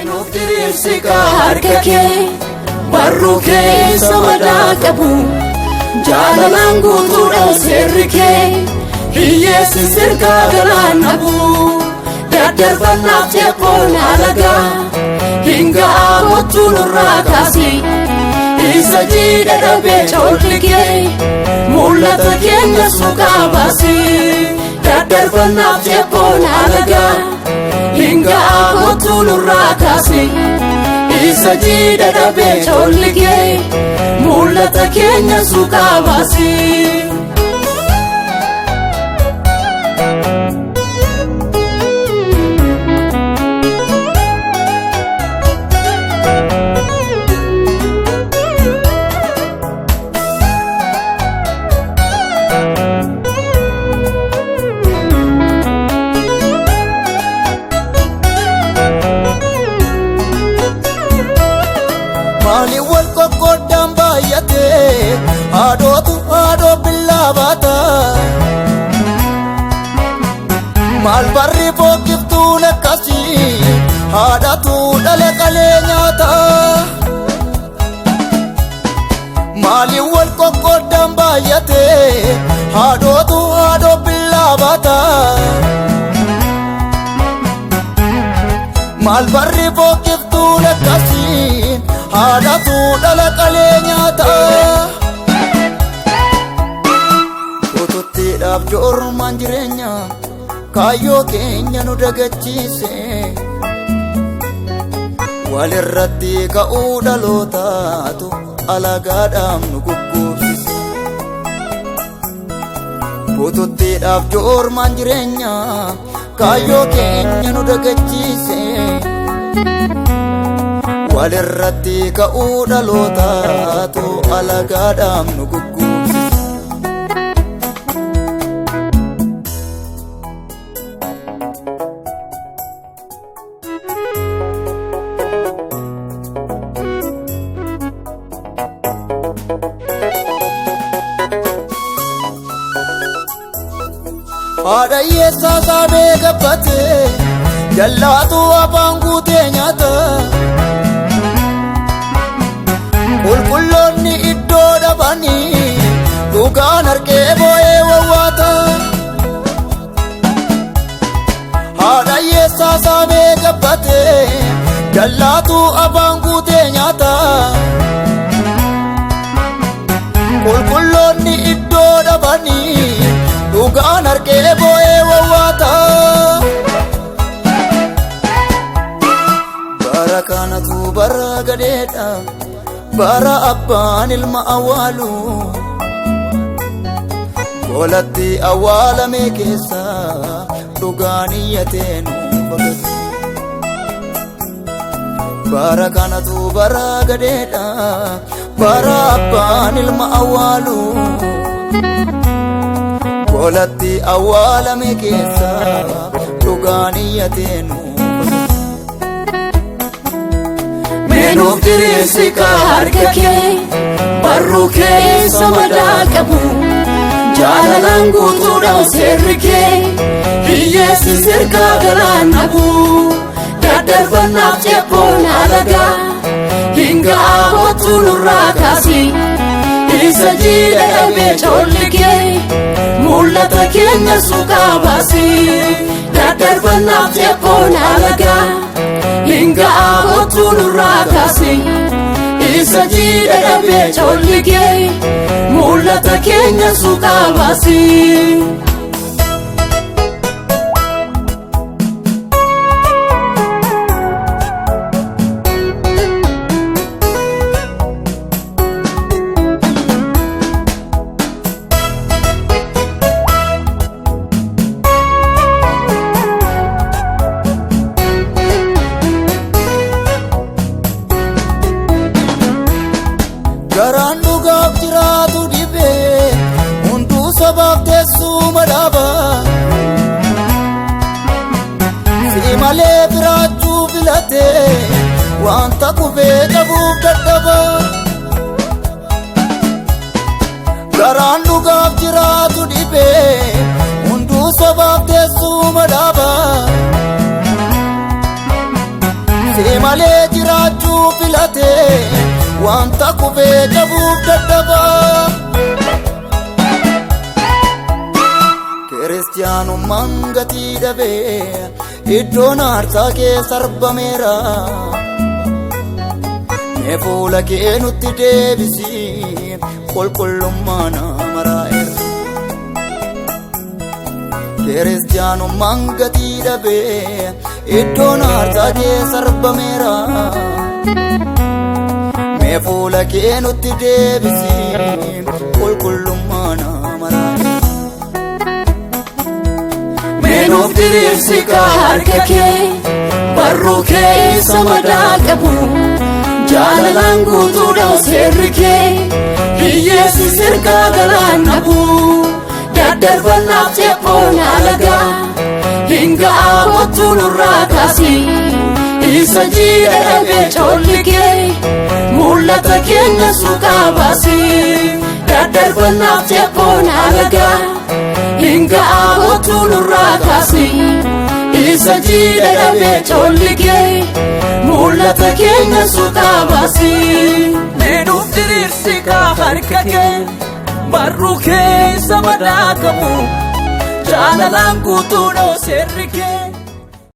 Nuuf diriirsi harka kee barruu keessa madaa qabu jaalalaan guutuudha sirri kee hiyyeessi sirkaa galaan dhabu daddarbannaaf jeeqoon alagaa hinga'aa kottuu nurraa kaasi isa jiidha dhabee coolli kee mul'ata keenya suuqaa baasi daddarbannaaf jeeqoon alagaa hinga'aa kottuu nurraa kaasi isa jiidha dhabee coolli kee mul'ata keenya suuqaa baasi. Mali wal kokodam bayate ado bilabata mal barri pokiftu nakasi adatu dale kale nyata Mali wal kokodam bayate ado bilabata mal barri pokiftu nakasi adatu dala kale nyata Ototti dhaab joormaan jireenya kaayyoo keenya nu dagachiise walirratti ka'uu dhalootaatu alagaadhaaf nu gugguubsise Ototti dhaab joormaan jireenya kaayyoo keenya nu dagachiise walirratti ka'uu dhalootaatu alagaadhaaf nu gugguubsise Haadha hiyyeessaa saabee gabbate jallaatu afaan guutee nyaata Qulqulloonni iddoo dhabanii dhugaan harkee boo'ee wawwaata Haadha hiyyeessaa saabee gabbate jallaatu afaan guutee nyaata Qulqulloonni iddoo dhabanii dhugaan harkee boo'ee wawwaata Bara kanatu bara gadeedha bara abbaan ilma awwaalu Boolatti awwaalame keessa dhugaan iyyatee nu bagatu Bara kanatu bara gadeedha bara abbaan ilma awwaalu Boolatti awwaalame keessa dhugaan iyyatee nu Nuuf diriirsi harka kee barruu keessa madaa qabu jaalalaan guutuudha sirri kee hiyyeessi sirkaa galaan dhabu daddarbannaaf jeeqoon alagaa hinga'aa kottuu nurraa kaasi isa jiidha dhabee coolli kee mul'ata keenya suuqaa baasi daddarbannaaf jeeqoon alagaa hinga'aa kottuu nurraa kaasi isa jiidha dhabee coolli kee mul'ata keenya suuqaa baasi. Garaan dhugaaf jiraatu dhibee hunduu sabaaf teessuma dhaaba Si malee biraachuu filatee wanta kufee qabuuf dadhaba Garaan dhugaaf jiraatu dhibee hunduu sabaaf teessuma dhaaba Si malee jiraachuu filatee wanta kufee jabuuf dadhabaa. Kiristaanummaan gatii dhabee iddoon aarsaa keessa arbameera. Mee fuula kee nutti deebisi qulqullummaa nama raa'eera. Kiristaanummaan gatii dhabee iddoon aarsaa keessa arbameera. Mee fuula kee nutti deebisi qulqullummaa nama raa'eera. Nuuf diriirsi harka kee barruu keessa madaa qabu jaalalaan guutuudha seerri kee hiyyeessi sirkaa galaan nabu daddarbannaaf ceephoon alagaa hin ga'aa kottuu nurraa kaasi isa jiidha dhabee coolli kee mul'ata keenya suuqaa baasi daddarbannaaf ceephoon alagaa Hinga kottuu nurraa kaasi isa jiidha dhabee coolli kee mul'ata keenya suuqaa baasi. Mee nuuf diriirsi harka kee barruu keessa madaa qabu jaalalaan guutuudha seerri kee.